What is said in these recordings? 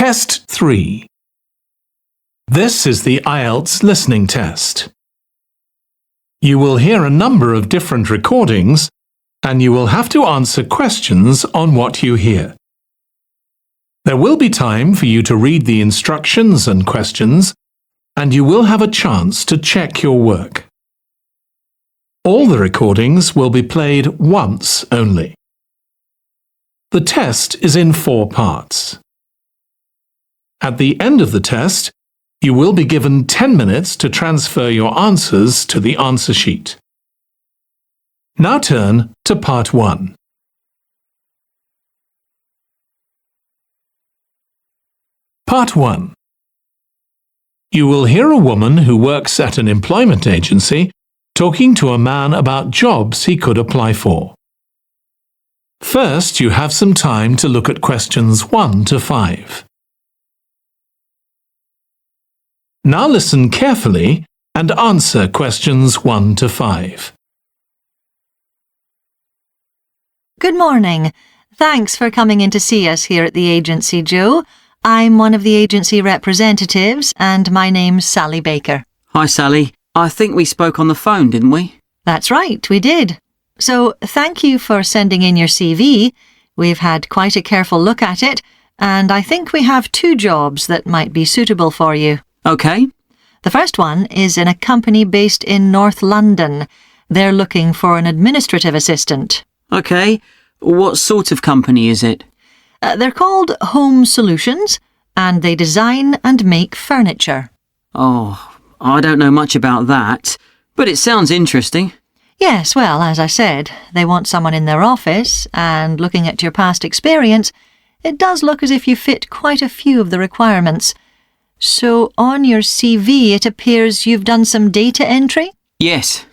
Test 3. This is the IELTS listening test. You will hear a number of different recordings, and you will have to answer questions on what you hear. There will be time for you to read the instructions and questions, and you will have a chance to check your work. All the recordings will be played once only. The test is in 4 parts. At the end of the test, you will be given 10 minutes to transfer your answers to the answer sheet. Now turn to Part 1. Part 1. You will hear a woman who works at an employment agency talking to a man about jobs he could apply for. First, you have some time to look at questions 1 to 5. Now listen carefully and answer questions 1 to 5. Good morning. Thanks for coming in to see us here at the agency, Joe. I'm one of the agency representatives and my name's Sally Baker. Hi, Sally. I think we spoke on the phone, didn't we? That's right, we did. So thank you for sending in your CV. We've had quite a careful look at it, and I think we have 2 jobs that might be suitable for you. OK. The first one is in a company based in North London. They're looking for an administrative assistant. OK. What sort of company is it? They're called Home Solutions, and they design and make furniture. Oh, I don't know much about that, but it sounds interesting. Yes, well, as I said, they want someone in their office, and looking at your past experience, it does look as if you fit quite a few of the requirements. So on your CV, it appears you've done some data entry? Yes.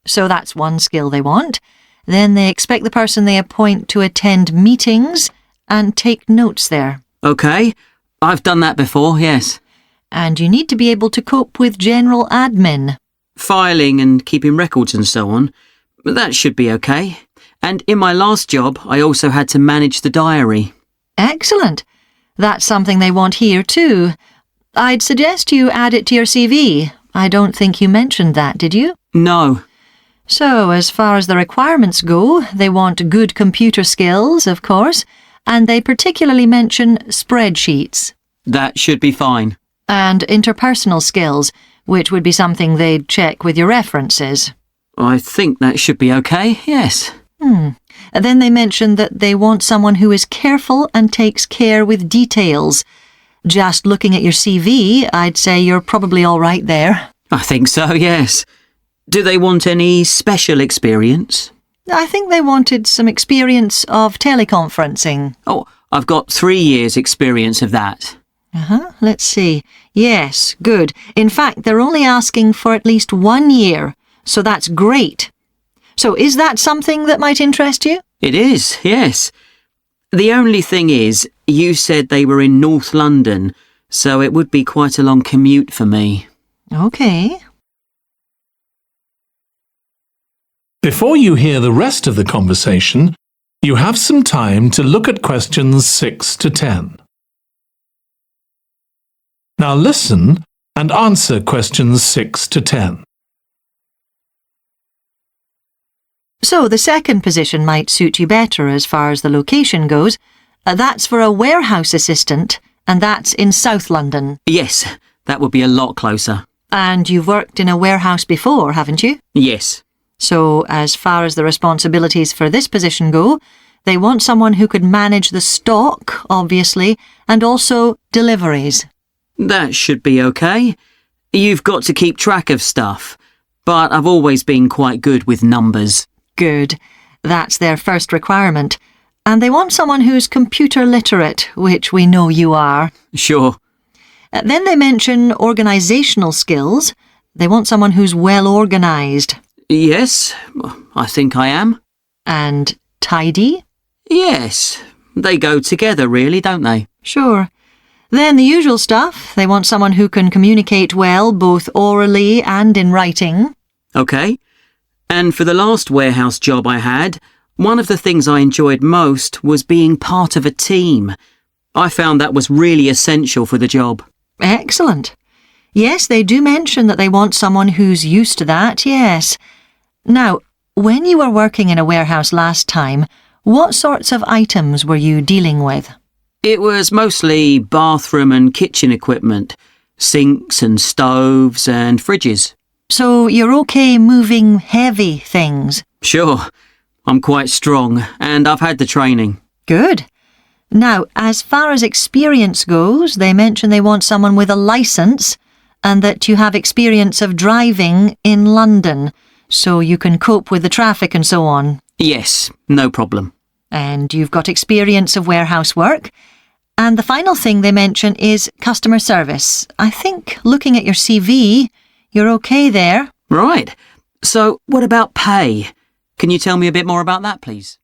So that's one skill they want. Then they expect the person they appoint to attend meetings and take notes there. OK. I've done that before, yes. And you need to be able to cope with general admin. Filing and keeping records and so on. But that should be OK. And in my last job, I also had to manage the diary. Excellent. That's something they want here too. I'd suggest you add it to your CV. I don't think you mentioned that, did you? No. So, as far as the requirements go, they want good computer skills, of course, and they particularly mention spreadsheets. That should be fine. And interpersonal skills, which would be something they'd check with your references. I think that should be OK, yes. Then they mention that they want someone who is careful and takes care with details. Just looking at your CV, I'd say you're probably all right there. I think so, yes. Do they want any special experience? I think they wanted some experience of teleconferencing. Oh, I've got 3 years' experience of that. Let's see. Yes, good. In fact, they're only asking for at least 1 year, so that's great. So is that something that might interest you? It is, yes. The only thing is, you said they were in North London, so it would be quite a long commute for me. OK. Before you hear the rest of the conversation, you have some time to look at questions 6 to 10. Now listen and answer questions 6 to 10. So the second position might suit you better as far as the location goes. That's for a warehouse assistant, and that's in South London. Yes, that would be a lot closer. And you've worked in a warehouse before, haven't you? Yes. So as far as the responsibilities for this position go, they want someone who could manage the stock, obviously, and also deliveries. That should be OK. You've got to keep track of stuff, but I've always been quite good with numbers. Good. That's their first requirement. And they want someone who's computer literate, which we know you are. Sure. Then they mention organisational skills. They want someone who's well organised. Yes, I think I am. And tidy? Yes, they go together really, don't they? Sure. Then the usual stuff. They want someone who can communicate well, both orally and in writing. OK. And for the last warehouse job I had, one of the things I enjoyed most was being part of a team. I found that was really essential for the job. Excellent. Yes, they do mention that they want someone who's used to that, yes. Now, when you were working in a warehouse last time, what sorts of items were you dealing with? It was mostly bathroom and kitchen equipment, sinks and stoves and fridges. So you're okay moving heavy things? Sure, I'm quite strong and I've had the training. Good. Now, as far as experience goes, they mention they want someone with a licence and that you have experience of driving in London, so you can cope with the traffic and so on. Yes, no problem. And you've got experience of warehouse work. And the final thing they mention is customer service. I think, looking at your CV, you're okay there. Right. So, what about pay? Can you tell me a bit more about that, please?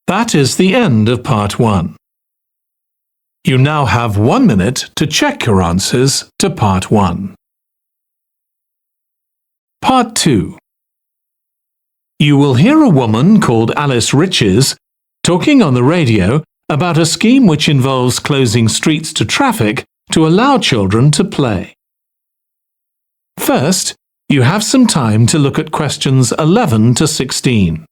That is the end of part 1. You now have 1 minute to check your answers to part 1. Part 2. You will hear a woman called Alice Riches talking on the radio about a scheme which involves closing streets to traffic to allow children to play. First, you have some time to look at questions 11 to 16.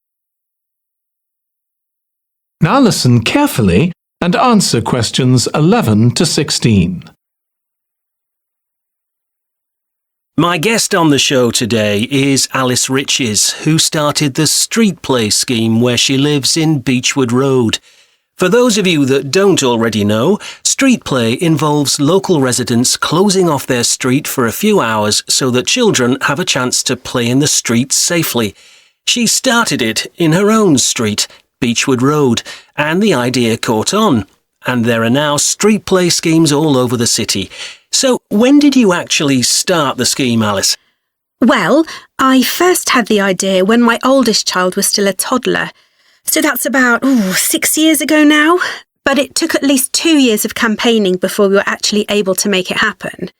Now listen carefully and answer questions 11 to 16. My guest on the show today is Alice Riches, who started the Street Play scheme where she lives in Beechwood Road. For those of you that don't already know, Street Play involves local residents closing off their street for a few hours so that children have a chance to play in the street safely. She started it in her own street, Beechwood Road, and the idea caught on. And there are now street play schemes all over the city. So when did you actually start the scheme, Alice? Well, I first had the idea when my oldest child was still a toddler. So that's about 6 years ago now. But it took at least 2 years of campaigning before we were actually able to make it happen.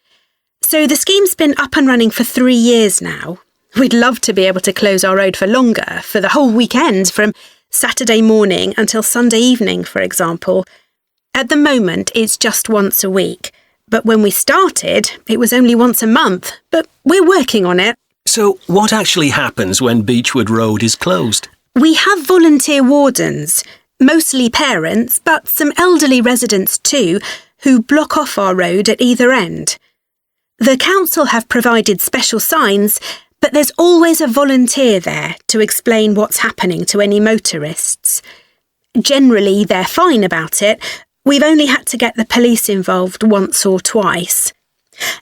So the scheme's been up and running for 3 years now. We'd love to be able to close our road for longer, for the whole weekend, from Saturday morning until Sunday evening, for example. At the moment, it's just once a week. But when we started, it was only once a month. But we're working on it. So what actually happens when Beechwood Road is closed? We have volunteer wardens, mostly parents, but some elderly residents too, who block off our road at either end. The council have provided special signs, but there's always a volunteer there to explain what's happening to any motorists. Generally, they're fine about it. We've only had to get the police involved once or twice.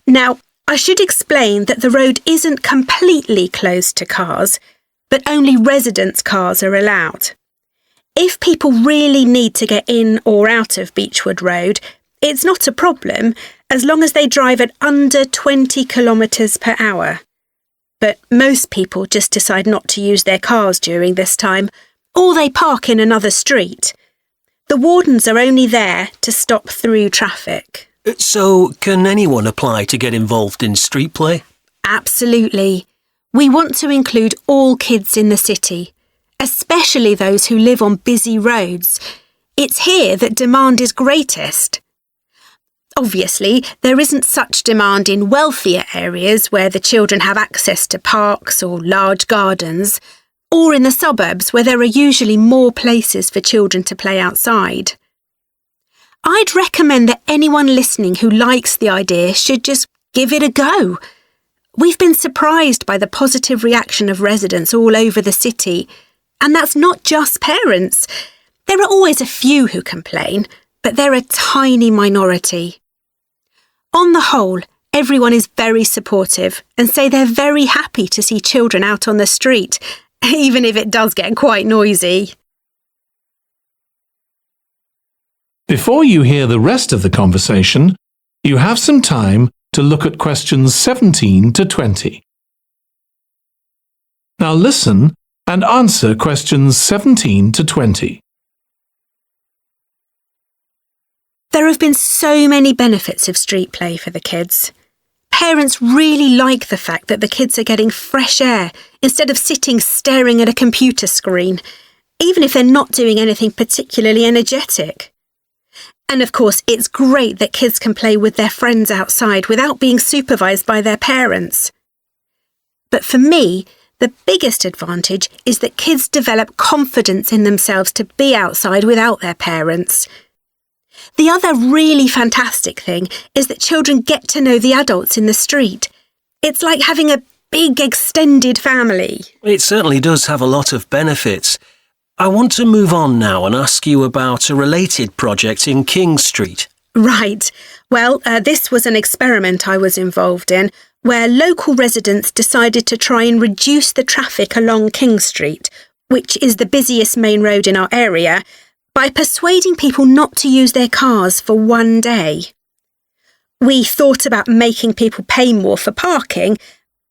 Now, I should explain that the road isn't completely closed to cars, but only residents' cars are allowed. If people really need to get in or out of Beechwood Road, it's not a problem as long as they drive at under 20 kilometres per hour. But most people just decide not to use their cars during this time, or they park in another street. The wardens are only there to stop through traffic. So can anyone apply to get involved in street play? Absolutely. We want to include all kids in the city, especially those who live on busy roads. It's here that demand is greatest. Obviously, there isn't such demand in wealthier areas where the children have access to parks or large gardens, or in the suburbs where there are usually more places for children to play outside. I'd recommend that anyone listening who likes the idea should just give it a go. We've been surprised by the positive reaction of residents all over the city, and that's not just parents. There are always a few who complain, but they're a tiny minority. On the whole, everyone is very supportive and say they're very happy to see children out on the street, even if it does get quite noisy. Before you hear the rest of the conversation, you have some time to look at questions 17 to 20. Now listen and answer questions 17 to 20. There have been so many benefits of street play for the kids. Parents really like the fact that the kids are getting fresh air instead of sitting staring at a computer screen. even if they're not doing anything particularly energetic. And of course, it's great that kids can play with their friends outside without being supervised by their parents. But for me, the biggest advantage is that kids develop confidence in themselves to be outside without their parents. The other really fantastic thing is that children get to know the adults in the street. It's like having a big extended family. It certainly does have a lot of benefits. I want to move on now and ask you about a related project in King Street. Right. Well, this was an experiment I was involved in, where local residents decided to try and reduce the traffic along King Street, which is the busiest main road in our area, by persuading people not to use their cars for one day. We thought about making people pay more for parking,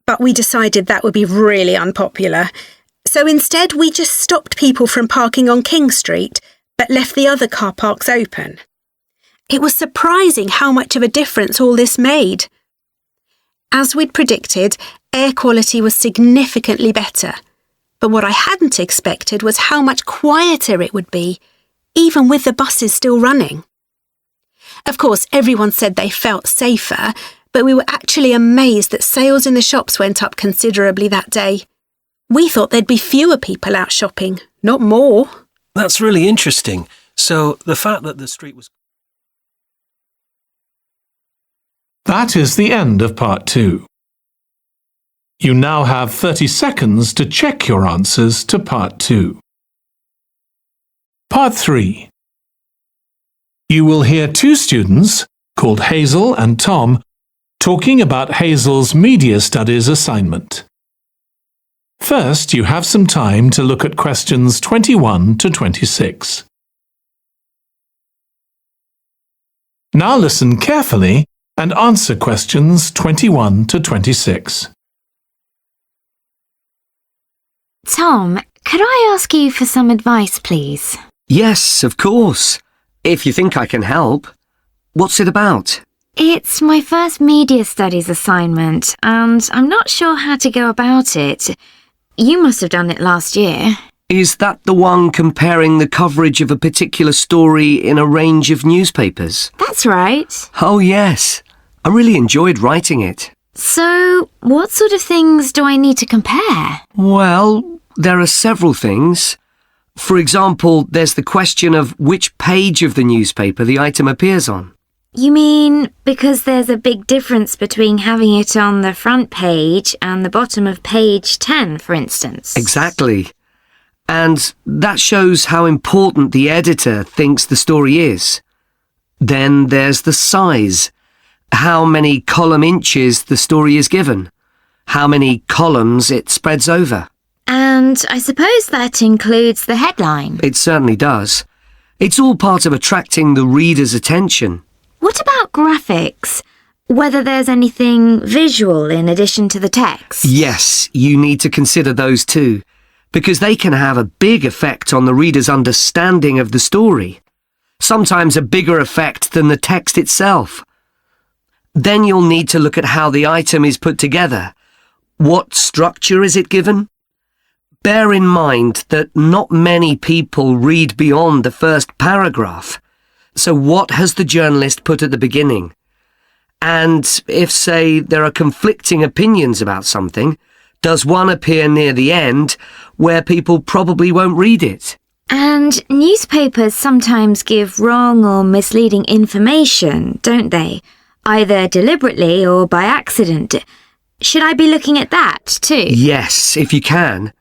but we decided that would be really unpopular. So instead, we just stopped people from parking on King Street, but left the other car parks open. It was surprising how much of a difference all this made. As we'd predicted, air quality was significantly better. But what I hadn't expected was how much quieter it would be, even with the buses still running. Of course, everyone said they felt safer, but we were actually amazed that sales in the shops went up considerably that day. We thought there'd be fewer people out shopping, not more. That's really interesting. So the fact that the street was... That is the end of part 2. You now have 30 seconds to check your answers to part 2. Part 3. You will hear 2 students, called Hazel and Tom, talking about Hazel's media studies assignment. First, you have some time to look at questions 21 to 26. Now listen carefully and answer questions 21 to 26. Tom, could I ask you for some advice, please? Yes, of course. If you think I can help. What's it about? It's my first media studies assignment, and I'm not sure how to go about it. You must have done it last year. Is that the one comparing the coverage of a particular story in a range of newspapers? That's right. Oh, yes. I really enjoyed writing it. So, what sort of things do I need to compare? Well, there are several things. For example, there's the question of which page of the newspaper the item appears on. You mean because there's a big difference between having it on the front page and the bottom of page 10, for instance? Exactly. And that shows how important the editor thinks the story is. Then there's the size. How many column inches the story is given. How many columns it spreads over. And I suppose that includes the headline. It certainly does. It's all part of attracting the reader's attention. What about graphics? Whether there's anything visual in addition to the text? Yes, you need to consider those too, because they can have a big effect on the reader's understanding of the story. Sometimes a bigger effect than the text itself. Then you'll need to look at how the item is put together. What structure is it given? Bear in mind that not many people read beyond the first paragraph. So what has the journalist put at the beginning? And if, say, there are conflicting opinions about something, does one appear near the end where people probably won't read it? And newspapers sometimes give wrong or misleading information, don't they? Either deliberately or by accident. Should I be looking at that too? Yes, if you can.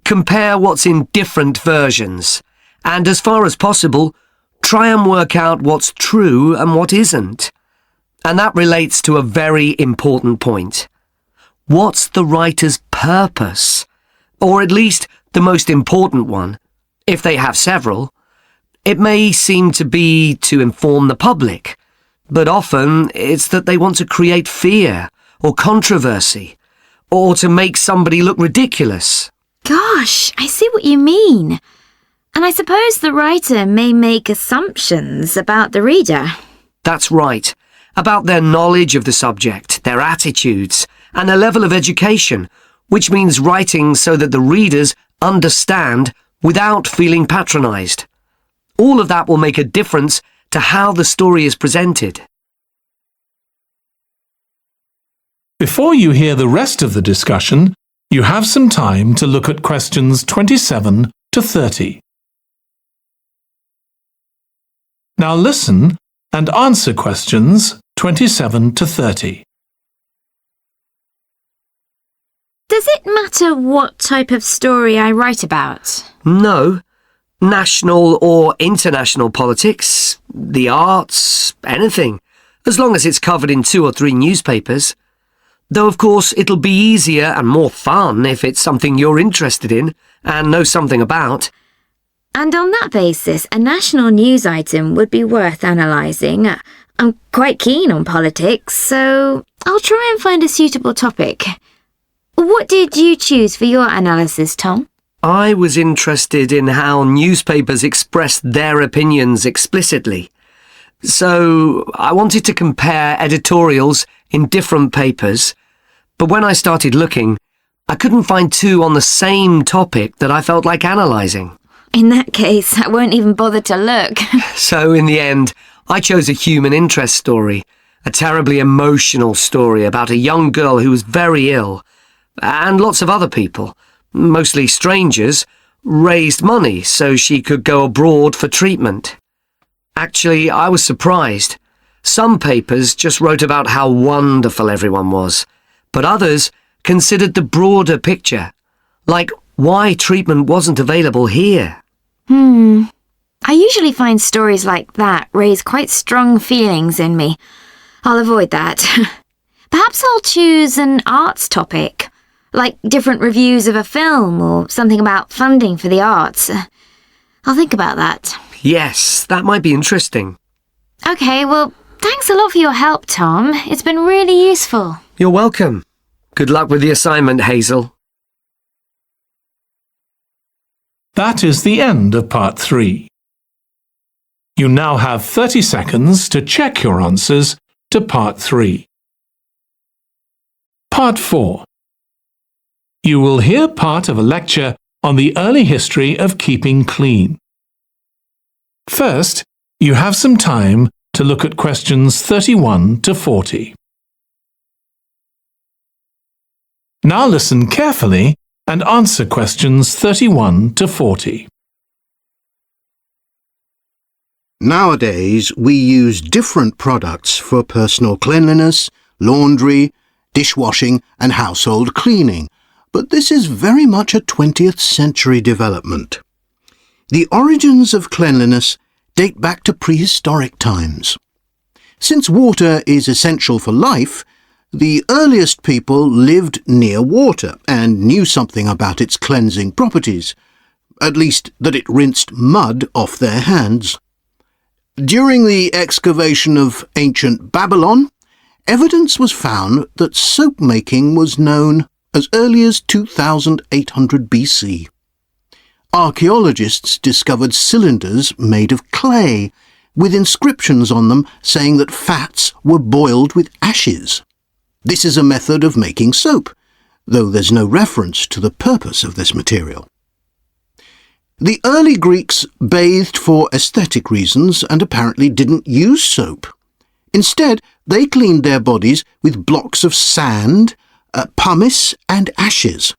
Compare what's in different versions. And as far as possible, try and work out what's true and what isn't. And that relates to a very important point. What's the writer's purpose? Or at least the most important one, if they have several. It may seem to be to inform the public, but often it's that they want to create fear or controversy, or to make somebody look ridiculous. Gosh, I see what you mean. And I suppose the writer may make assumptions about the reader. That's right. About their knowledge of the subject, their attitudes, and their level of education, which means writing so that the readers understand without feeling patronised. All of that will make a difference to how the story is presented. Before you hear the rest of the discussion, you have some time to look at questions 27 to 30. Now listen and answer questions 27 to 30. Does it matter what type of story I write about? No. National or international politics, the arts, anything, as long as it's covered in 2 or 3 newspapers. Though, of course, it'll be easier and more fun if it's something you're interested in and know something about. And on that basis, a national news item would be worth analysing. I'm quite keen on politics, so I'll try and find a suitable topic. What did you choose for your analysis, Tom? I was interested in how newspapers expressed their opinions explicitly. So I wanted to compare editorials in different papers, but when I started looking, I couldn't find 2 on the same topic that I felt like analysing. In that case, I won't even bother to look. So in the end, I chose a human interest story, a terribly emotional story about a young girl who was very ill, and lots of other people, mostly strangers, raised money so she could go abroad for treatment. Actually, I was surprised. Some papers just wrote about how wonderful everyone was, but others considered the broader picture, like why treatment wasn't available here. I usually find stories like that raise quite strong feelings in me. I'll avoid that. Perhaps I'll choose an arts topic, like different reviews of a film or something about funding for the arts. I'll think about that. Yes, that might be interesting. Okay, well, thanks a lot for your help, Tom. It's been really useful. You're welcome. Good luck with the assignment, Hazel. That is the end of part 3. You now have 30 seconds to check your answers to part 3. Part 4. You will hear part of a lecture on the early history of keeping clean. First, you have some time to look at questions 31 to 40. Now listen carefully and answer questions 31 to 40. Nowadays, we use different products for personal cleanliness, laundry, dishwashing and household cleaning, but this is very much a 20th century development. The origins of cleanliness date back to prehistoric times. Since water is essential for life, the earliest people lived near water and knew something about its cleansing properties, at least that it rinsed mud off their hands. During the excavation of ancient Babylon, evidence was found that soap making was known as early as 2800 BC. Archaeologists discovered cylinders made of clay, with inscriptions on them saying that fats were boiled with ashes. This is a method of making soap, though there's no reference to the purpose of this material. The early Greeks bathed for aesthetic reasons and apparently didn't use soap. Instead, they cleaned their bodies with blocks of sand, pumice and ashes,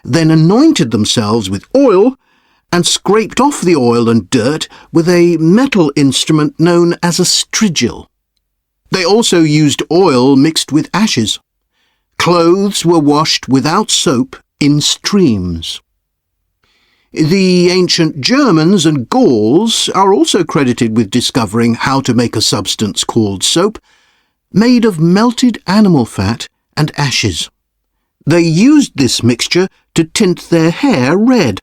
then anointed themselves with oil and scraped off the oil and dirt with a metal instrument known as a strigil. They also used oil mixed with ashes. Clothes were washed without soap in streams. The ancient Germans and Gauls are also credited with discovering how to make a substance called soap, made of melted animal fat and ashes. They used this mixture to tint their hair red.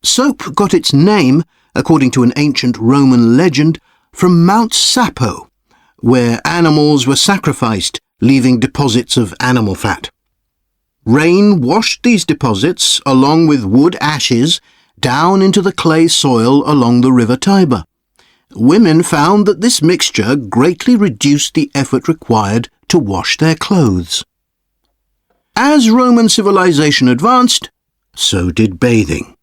Soap got its name, according to an ancient Roman legend, from Mount Sapo, where animals were sacrificed, leaving deposits of animal fat. Rain washed these deposits, along with wood ashes, down into the clay soil along the river Tiber. Women found that this mixture greatly reduced the effort required to wash their clothes. As Roman civilization advanced, so did bathing.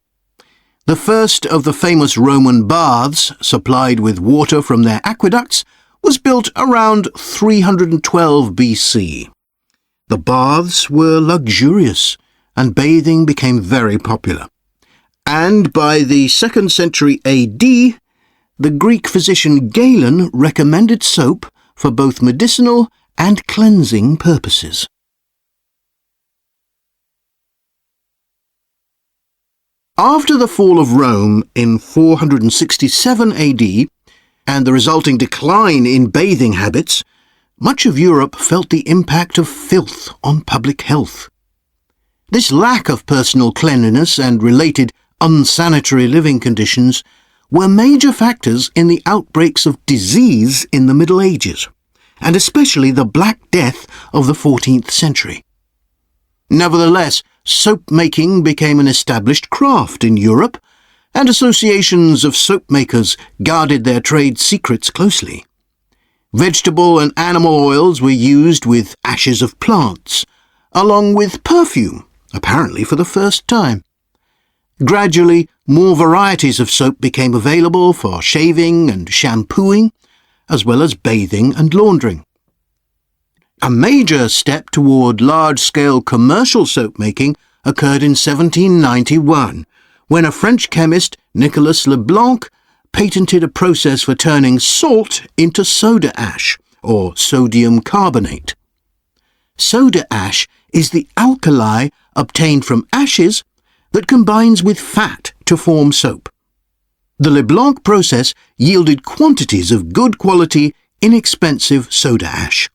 The first of the famous Roman baths, supplied with water from their aqueducts, was built around 312 BC. The baths were luxurious, and bathing became very popular. And by the 2nd century AD, the Greek physician Galen recommended soap for both medicinal and cleansing purposes. After the fall of Rome in 467 AD and the resulting decline in bathing habits, much of Europe felt the impact of filth on public health. This lack of personal cleanliness and related unsanitary living conditions were major factors in the outbreaks of disease in the Middle Ages, and especially the Black Death of the 14th century. Nevertheless, soap-making became an established craft in Europe, and associations of soap makers guarded their trade secrets closely. Vegetable and animal oils were used with ashes of plants, along with perfume, apparently for the first time. Gradually, more varieties of soap became available for shaving and shampooing, as well as bathing and laundering. A major step toward large-scale commercial soap-making occurred in 1791, when a French chemist, Nicolas Leblanc, patented a process for turning salt into soda ash, or sodium carbonate. Soda ash is the alkali obtained from ashes that combines with fat to form soap. The Leblanc process yielded quantities of good quality, inexpensive soda ash.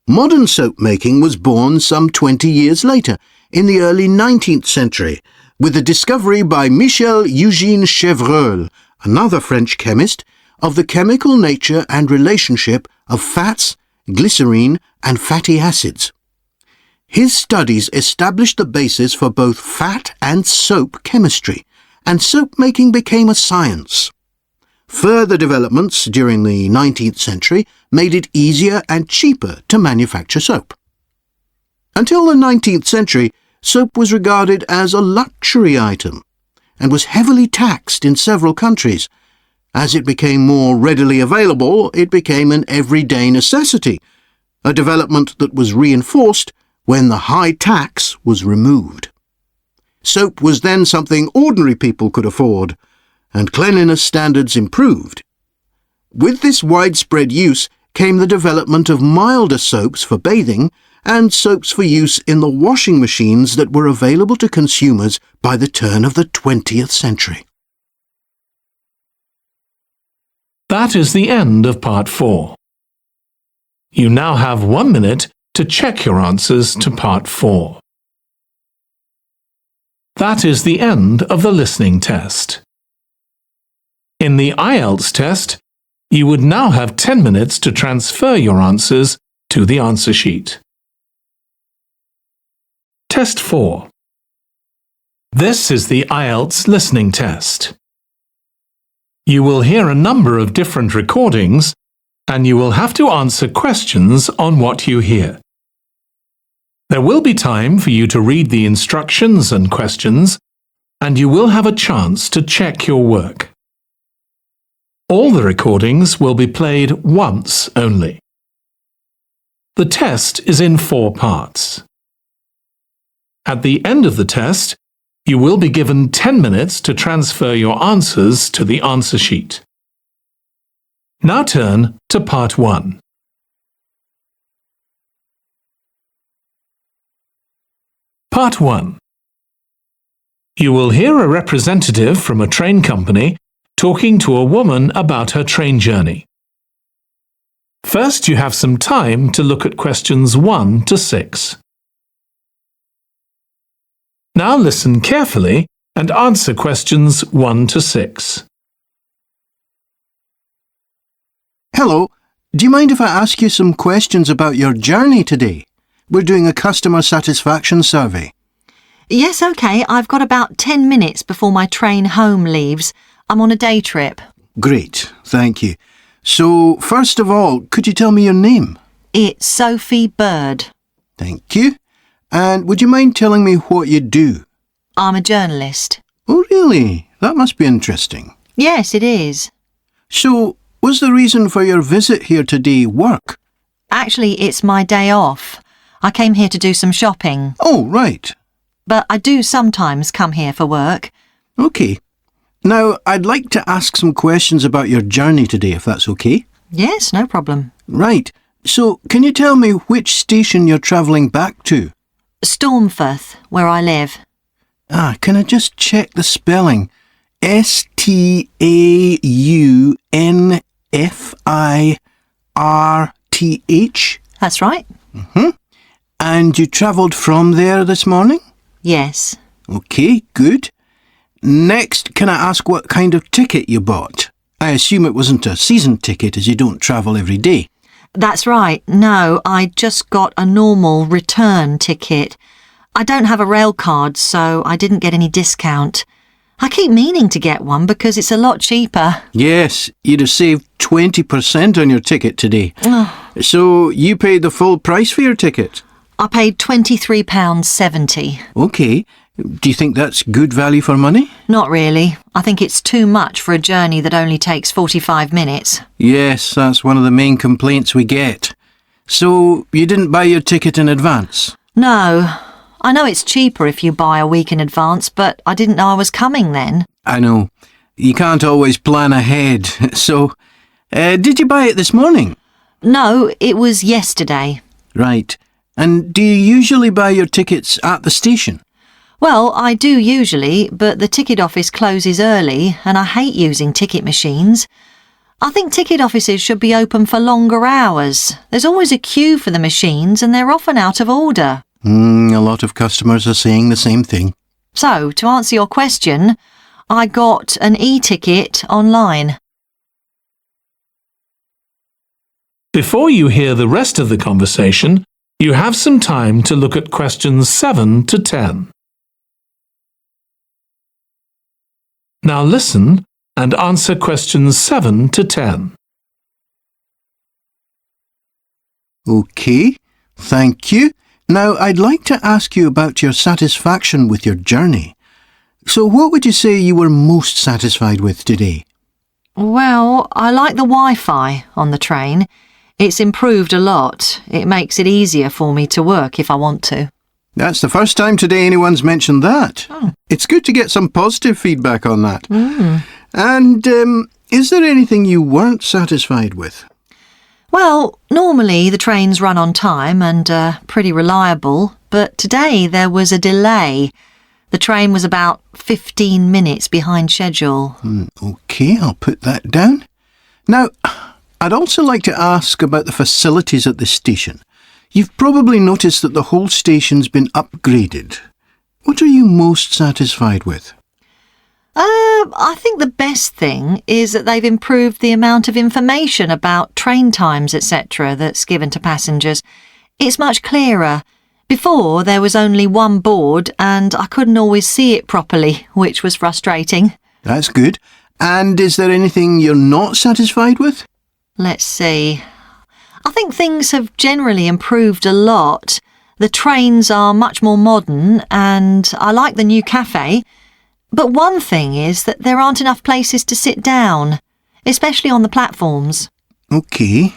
Modern soap making was born some 20 years later, in the early 19th century, with the discovery by Michel-Eugène Chevreul, another French chemist, of the chemical nature and relationship of fats, glycerine, and fatty acids. His studies established the basis for both fat and soap chemistry, and soap making became a science. Further developments during the 19th century made it easier and cheaper to manufacture soap. Until the 19th century, soap was regarded as a luxury item and was heavily taxed in several countries. As it became more readily available, it became an everyday necessity, a development that was reinforced when the high tax was removed. Soap was then something ordinary people could afford, and cleanliness standards improved. With this widespread use came the development of milder soaps for bathing and soaps for use in the washing machines that were available to consumers by the turn of the 20th century. That is the end of part 4. You now have 1 minute to check your answers to part 4. That is the end of the listening test. In the IELTS test, you would now have 10 minutes to transfer your answers to the answer sheet. Test 4. This is the IELTS listening test. You will hear a number of different recordings, and you will have to answer questions on what you hear. There will be time for you to read the instructions and questions, and you will have a chance to check your work. All the recordings will be played once only. The test is in 4 parts. At the end of the test, you will be given 10 minutes to transfer your answers to the answer sheet. Now turn to part 1. Part 1. You will hear a representative from a train company talking to a woman about her train journey. First, you have some time to look at questions 1 to 6. Now listen carefully and answer questions 1 to 6. Hello, do you mind if I ask you some questions about your journey today? We're doing a customer satisfaction survey. Yes, OK. I've got about 10 minutes before my train home leaves. I'm on a day trip. Great, thank you. So, first of all, could you tell me your name? It's Sophie Bird. Thank you. And would you mind telling me what you do? I'm a journalist. Oh, really? That must be interesting. Yes, it is. So, was the reason for your visit here today work? Actually, it's my day off. I came here to do some shopping. Oh, right. But I do sometimes come here for work. OK. Now, I'd like to ask some questions about your journey today, if that's OK. Yes, no problem. Right. So, can you tell me which station you're travelling back to? Stormforth, where I live. Can I just check the spelling? Staunfirth? That's right. And you travelled from there this morning? Yes. OK, good. Next, can I ask what kind of ticket you bought? I assume it wasn't a season ticket as you don't travel every day. That's right. No, I just got a normal return ticket. I don't have a rail card, so I didn't get any discount. I keep meaning to get one because it's a lot cheaper. Yes, you'd have saved 20% on your ticket today. So you paid the full price for your ticket? I paid £23.70. OK. Do you think that's good value for money? Not really. I think it's too much for a journey that only takes 45 minutes. Yes, that's one of the main complaints we get. So you didn't buy your ticket in advance? No. I know it's cheaper if you buy a week in advance, but I didn't know I was coming then. I know. You can't always plan ahead. So, did you buy it this morning? No, it was yesterday. Right. And do you usually buy your tickets at the station? Well, I do usually, but the ticket office closes early and I hate using ticket machines. I think ticket offices should be open for longer hours. There's always a queue for the machines and they're often out of order. A lot of customers are saying the same thing. So, to answer your question, I got an e-ticket online. Before you hear the rest of the conversation, you have some time to look at questions 7 to 10. Now listen and answer questions 7 to 10. OK, thank you. Now, I'd like to ask you about your satisfaction with your journey. So what would you say you were most satisfied with today? Well, I like the Wi-Fi on the train. It's improved a lot. It makes it easier for me to work if I want to. That's the first time today anyone's mentioned that. It's good to get some positive feedback on that. And is there anything you weren't satisfied with? Well, normally the trains run on time and are pretty reliable, but today there was a delay. The train was about 15 minutes behind schedule. OK, I'll put that down. Now, I'd also like to ask about the facilities at the station. You've probably noticed that the whole station's been upgraded. What are you most satisfied with? I think the best thing is that they've improved the amount of information about train times, etc. that's given to passengers. It's much clearer. Before, there was only one board and I couldn't always see it properly, which was frustrating. That's good. And is there anything you're not satisfied with? Let's see. I think things have generally improved a lot. The trains are much more modern and I like the new cafe. But one thing is that there aren't enough places to sit down, especially on the platforms. OK,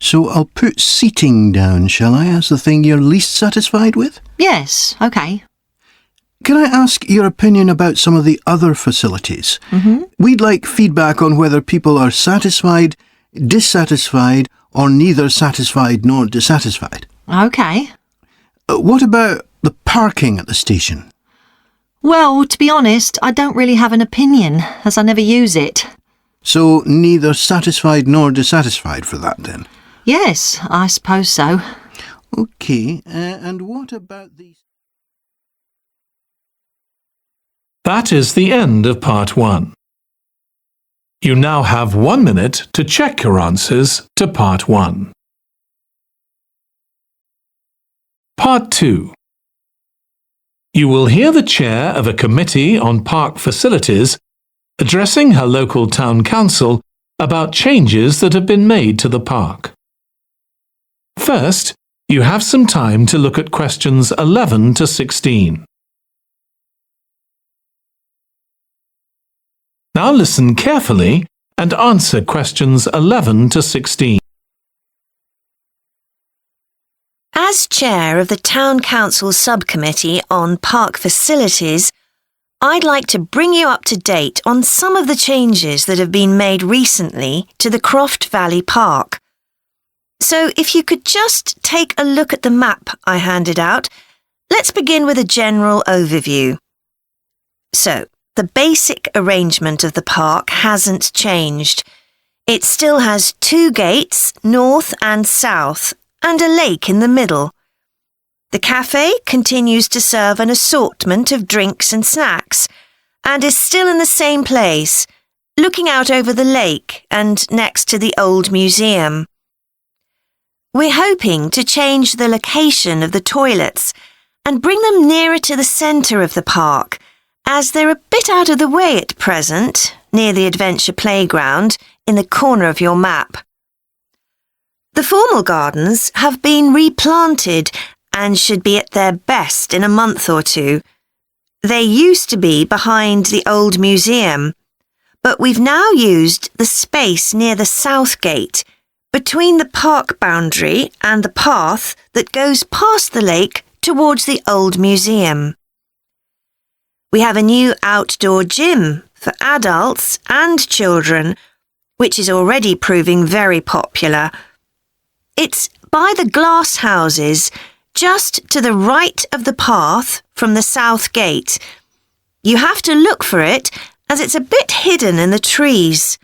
so I'll put seating down, shall I, as the thing you're least satisfied with? Yes, OK. Can I ask your opinion about some of the other facilities? We'd like feedback on whether people are satisfied, dissatisfied, or neither satisfied nor dissatisfied. OK. What about the parking at the station? Well, to be honest, I don't really have an opinion, as I never use it. So neither satisfied nor dissatisfied for that, then? Yes, I suppose so. OK, and what about these? That is the end of part 1. You now have 1 minute to check your answers to part 1. Part 2. You will hear the chair of a committee on park facilities addressing her local town council about changes that have been made to the park. First, you have some time to look at questions 11 to 16. Now listen carefully and answer questions 11 to 16. As chair of the Town Council Subcommittee on Park Facilities, I'd like to bring you up to date on some of the changes that have been made recently to the Croft Valley Park. So if you could just take a look at the map I handed out, let's begin with a general overview. So, the basic arrangement of the park hasn't changed. It still has 2 gates, north and south, and a lake in the middle. The cafe continues to serve an assortment of drinks and snacks, and is still in the same place, looking out over the lake and next to the old museum. We're hoping to change the location of the toilets and bring them nearer to the centre of the park, as they're a bit out of the way at present, near the adventure playground, in the corner of your map. The formal gardens have been replanted and should be at their best in a month or 2. They used to be behind the old museum, but we've now used the space near the south gate, between the park boundary and the path that goes past the lake towards the old museum. We have a new outdoor gym for adults and children, which is already proving very popular. It's by the glass houses, just to the right of the path from the south gate. You have to look for it, as it's a bit hidden in the trees.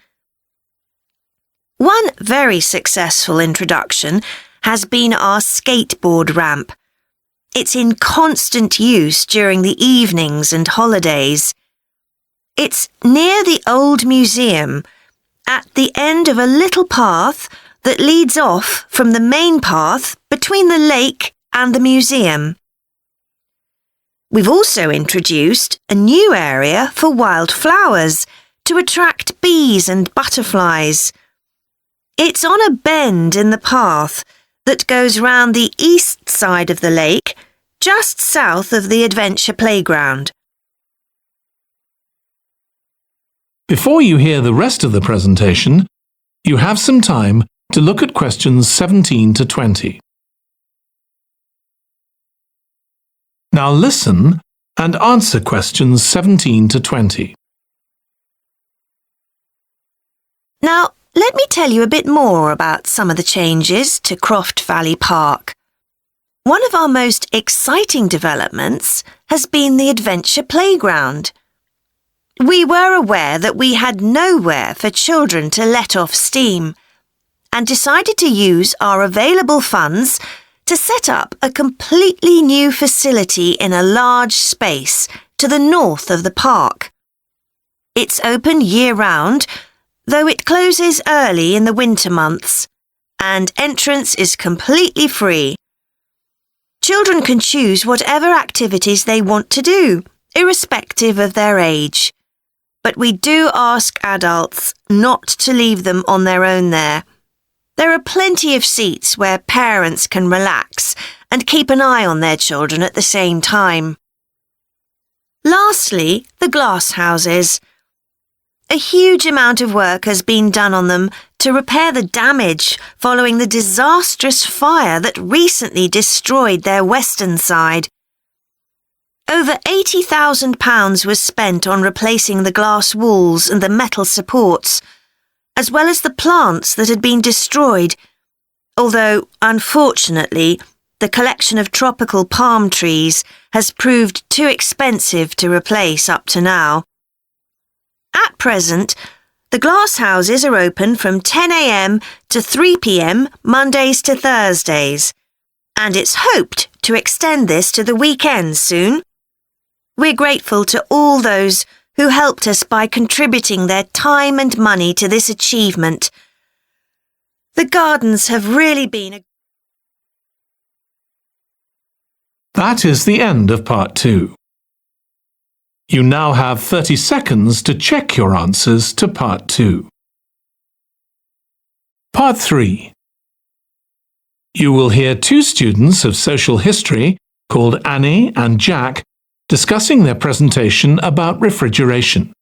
One very successful introduction has been our skateboard ramp. It's in constant use during the evenings and holidays. It's near the old museum, at the end of a little path that leads off from the main path between the lake and the museum. We've also introduced a new area for wildflowers to attract bees and butterflies. It's on a bend in the path that goes round the east side of the lake, just south of the adventure playground. Before you hear the rest of the presentation, you have some time to look at questions 17 to 20. Now listen and answer questions 17 to 20. Now, let me tell you a bit more about some of the changes to Croft Valley Park. One of our most exciting developments has been the adventure playground. We were aware that we had nowhere for children to let off steam and decided to use our available funds to set up a completely new facility in a large space to the north of the park. It's open year-round, though it closes early in the winter months, and entrance is completely free. Children can choose whatever activities they want to do, irrespective of their age. But we do ask adults not to leave them on their own there. There are plenty of seats where parents can relax and keep an eye on their children at the same time. Lastly, the glass houses. A huge amount of work has been done on them to repair the damage following the disastrous fire that recently destroyed their western side. Over £80,000 was spent on replacing the glass walls and the metal supports, as well as the plants that had been destroyed, although, unfortunately, the collection of tropical palm trees has proved too expensive to replace up to now. At present, the glass houses are open from 10 a.m. to 3 p.m. Mondays to Thursdays, and it's hoped to extend this to the weekends soon. We're grateful to all those who helped us by contributing their time and money to this achievement. The gardens have really been That is the end of part 2. You now have 30 seconds to check your answers to part 2. Part 3. You will hear 2 students of social history called Annie and Jack discussing their presentation about refrigeration.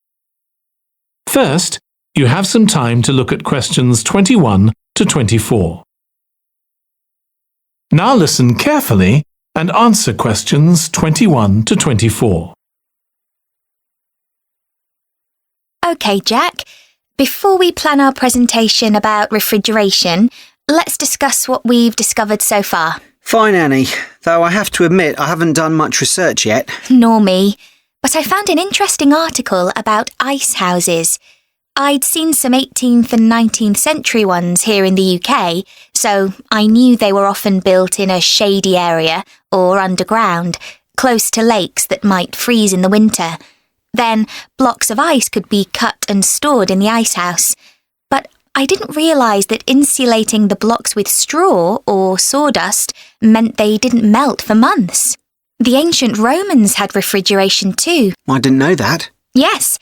First, you have some time to look at questions 21 to 24. Now listen carefully and answer questions 21 to 24. OK, Jack. Before we plan our presentation about refrigeration, let's discuss what we've discovered so far. Fine, Annie, though I have to admit I haven't done much research yet. Nor me. But I found an interesting article about ice houses. I'd seen some 18th and 19th century ones here in the UK, so I knew they were often built in a shady area or underground, close to lakes that might freeze in the winter. Then blocks of ice could be cut and stored in the ice house. But I didn't realise that insulating the blocks with straw or sawdust meant they didn't melt for months. The ancient Romans had refrigeration too. I didn't know that. Yes.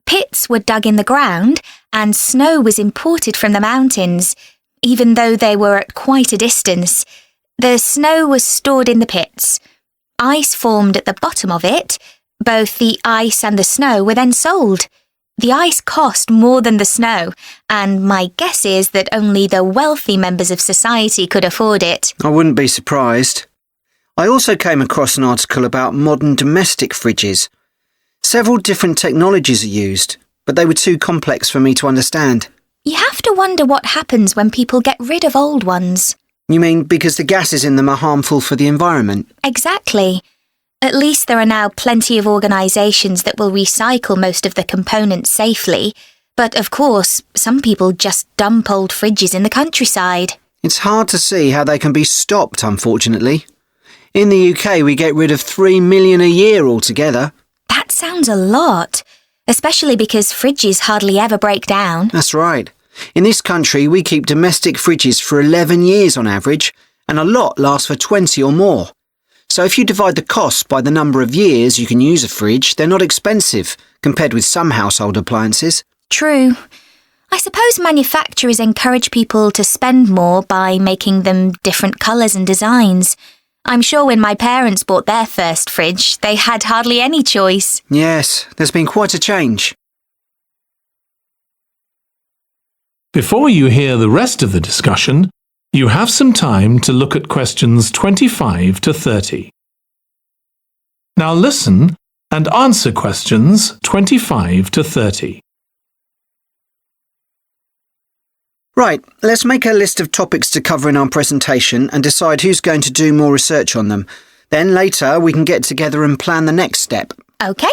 Pits were dug in the ground and snow was imported from the mountains, even though they were at quite a distance. The snow was stored in the pits. Ice formed at the bottom of it. Both the ice and the snow were then sold. The ice cost more than the snow, and my guess is that only the wealthy members of society could afford it. I wouldn't be surprised. I also came across an article about modern domestic fridges. Several different technologies are used, but they were too complex for me to understand. You have to wonder what happens when people get rid of old ones. You mean because the gases in them are harmful for the environment? Exactly. At least there are now plenty of organisations that will recycle most of the components safely. But of course, some people just dump old fridges in the countryside. It's hard to see how they can be stopped, unfortunately. In the UK, we get rid of 3 million a year altogether. That sounds a lot, especially because fridges hardly ever break down. That's right. In this country, we keep domestic fridges for 11 years on average, and a lot lasts for 20 or more. So if you divide the costs by the number of years you can use a fridge, they're not expensive, compared with some household appliances. True. I suppose manufacturers encourage people to spend more by making them different colours and designs. I'm sure when my parents bought their first fridge, they had hardly any choice. Yes, there's been quite a change. Before you hear the rest of the discussion, you have some time to look at questions 25 to 30. Now listen and answer questions 25 to 30. Right, let's make a list of topics to cover in our presentation and decide who's going to do more research on them. Then later we can get together and plan the next step. OK.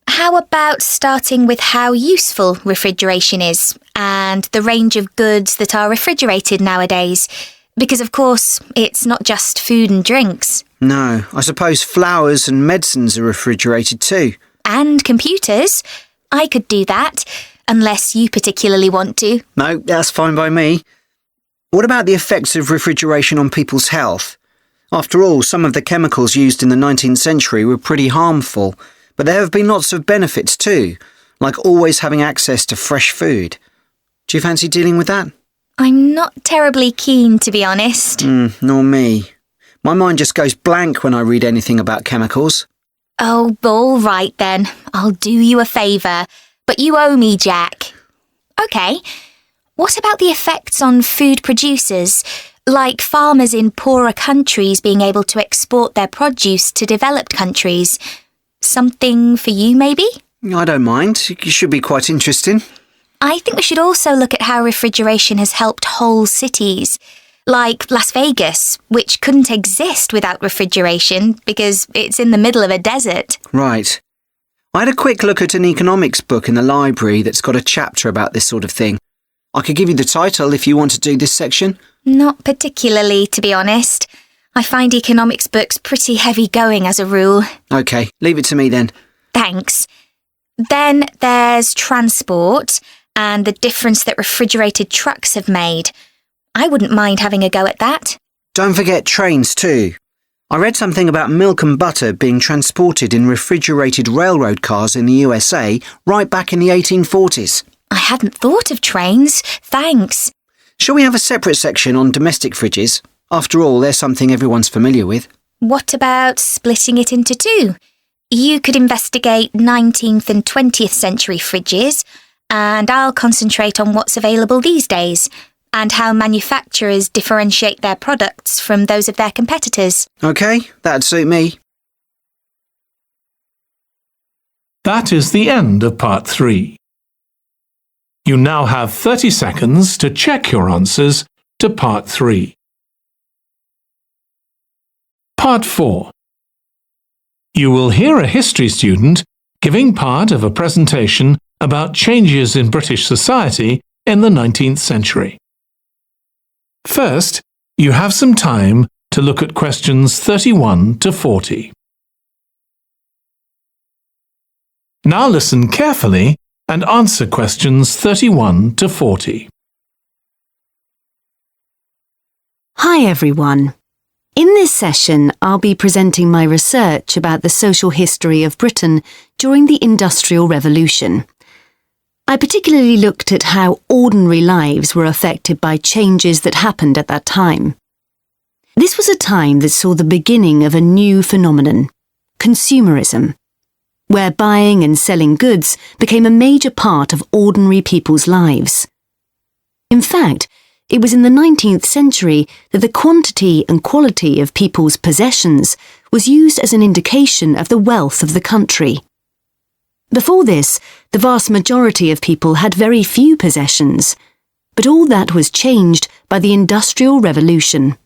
How about starting with how useful refrigeration is and the range of goods that are refrigerated nowadays? Because, of course, it's not just food and drinks. No, I suppose flowers and medicines are refrigerated too. And computers. I could do that. Unless you particularly want to. No, that's fine by me. What about the effects of refrigeration on people's health? After all, some of the chemicals used in the 19th century were pretty harmful, but there have been lots of benefits too, like always having access to fresh food. Do you fancy dealing with that? I'm not terribly keen, to be honest. Nor me. My mind just goes blank when I read anything about chemicals. Oh, all right then. I'll do you a favour. But you owe me, Jack. OK. What about the effects on food producers, like farmers in poorer countries being able to export their produce to developed countries? Something for you, maybe? I don't mind. It should be quite interesting. I think we should also look at how refrigeration has helped whole cities, like Las Vegas, which couldn't exist without refrigeration because it's in the middle of a desert. Right. I had a quick look at an economics book in the library that's got a chapter about this sort of thing. I could give you the title if you want to do this section. Not particularly, to be honest. I find economics books pretty heavy going as a rule. OK, leave it to me then. Thanks. Then there's transport and the difference that refrigerated trucks have made. I wouldn't mind having a go at that. Don't forget trains too. I read something about milk and butter being transported in refrigerated railroad cars in the USA right back in the 1840s. I hadn't thought of trains. Thanks. Shall we have a separate section on domestic fridges? After all, they're something everyone's familiar with. What about splitting it into two? You could investigate 19th and 20th century fridges and I'll concentrate on what's available these days and how manufacturers differentiate their products from those of their competitors. OK, that'd suit me. That is the end of part 3. You now have 30 seconds to check your answers to part 3. Part 4. You will hear a history student giving part of a presentation about changes in British society in the 19th century. First, you have some time to look at questions 31 to 40. Now listen carefully and answer questions 31 to 40. Hi everyone. In this session, I'll be presenting my research about the social history of Britain during the Industrial Revolution. I particularly looked at how ordinary lives were affected by changes that happened at that time. This was a time that saw the beginning of a new phenomenon, consumerism, where buying and selling goods became a major part of ordinary people's lives. In fact, it was in the 19th century that the quantity and quality of people's possessions was used as an indication of the wealth of the country. Before this, the vast majority of people had very few possessions, but all that was changed by the Industrial Revolution.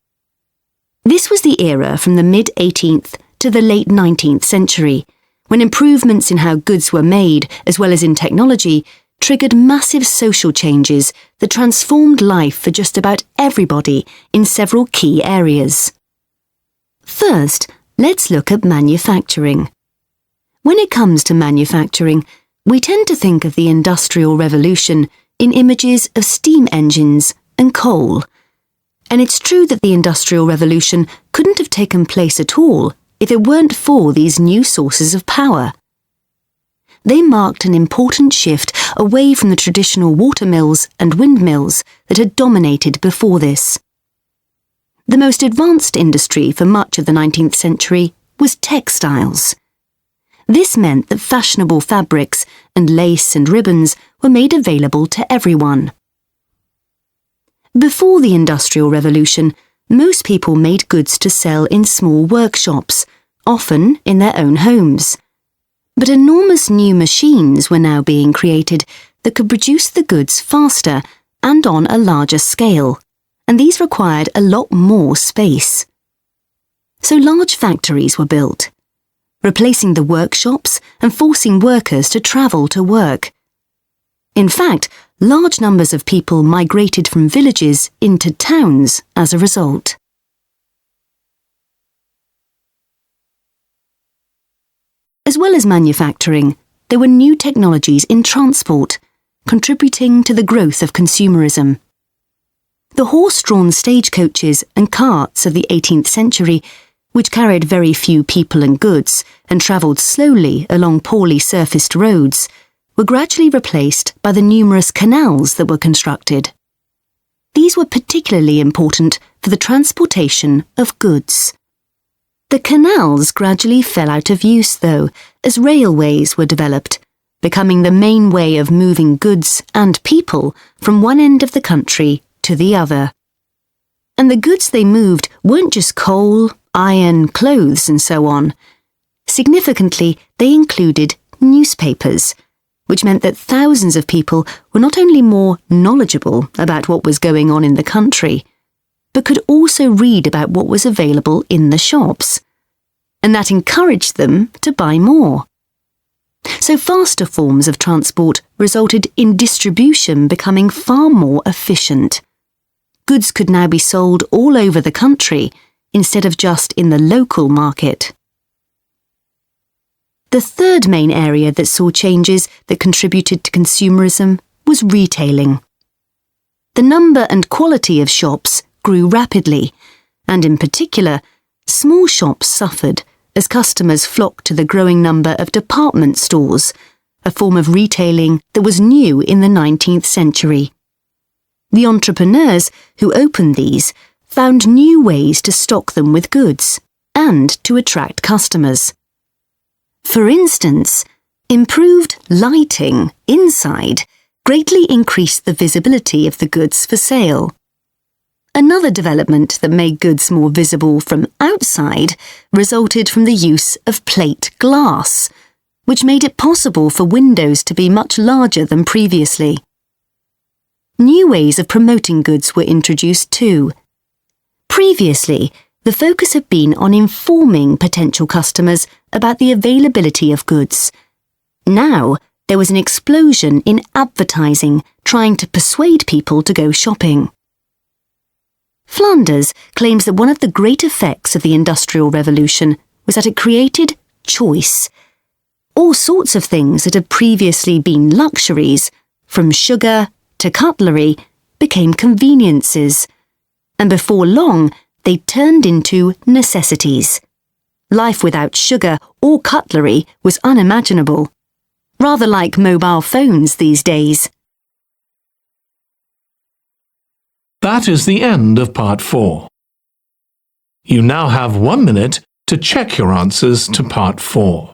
This was the era from the mid-18th to the late 19th century, when improvements in how goods were made, as well as in technology, triggered massive social changes that transformed life for just about everybody in several key areas. First, let's look at manufacturing. When it comes to manufacturing, we tend to think of the Industrial Revolution in images of steam engines and coal. And it's true that the Industrial Revolution couldn't have taken place at all if it weren't for these new sources of power. They marked an important shift away from the traditional watermills and windmills that had dominated before this. The most advanced industry for much of the 19th century was textiles. This meant that fashionable fabrics and lace and ribbons were made available to everyone. Before the Industrial Revolution, most people made goods to sell in small workshops, often in their own homes. But enormous new machines were now being created that could produce the goods faster and on a larger scale, and these required a lot more space. So large factories were built, replacing the workshops and forcing workers to travel to work. In fact, large numbers of people migrated from villages into towns as a result. As well as manufacturing, there were new technologies in transport, contributing to the growth of consumerism. The horse-drawn stagecoaches and carts of the 18th century, which carried very few people and goods and travelled slowly along poorly surfaced roads, were gradually replaced by the numerous canals that were constructed. These were particularly important for the transportation of goods. The canals gradually fell out of use, though, as railways were developed, becoming the main way of moving goods and people from one end of the country to the other. And the goods they moved weren't just coal, iron, clothes, and so on. Significantly, they included newspapers, which meant that thousands of people were not only more knowledgeable about what was going on in the country, but could also read about what was available in the shops, and that encouraged them to buy more. So faster forms of transport resulted in distribution becoming far more efficient. Goods could now be sold all over the country instead of just in the local market. The third main area that saw changes that contributed to consumerism was retailing. The number and quality of shops grew rapidly, and in particular, small shops suffered as customers flocked to the growing number of department stores, a form of retailing that was new in the 19th century. The entrepreneurs who opened these found new ways to stock them with goods and to attract customers. For instance, improved lighting inside greatly increased the visibility of the goods for sale. Another development that made goods more visible from outside resulted from the use of plate glass, which made it possible for windows to be much larger than previously. New ways of promoting goods were introduced too. Previously, the focus had been on informing potential customers about the availability of goods. Now, there was an explosion in advertising trying to persuade people to go shopping. Flanders claims that one of the great effects of the Industrial Revolution was that it created choice. All sorts of things that had previously been luxuries, from sugar to cutlery, became conveniences, and before long they turned into necessities. Life without sugar or cutlery was unimaginable, rather like mobile phones these days. That is the end of part 4. You now have 1 minute to check your answers to part 4.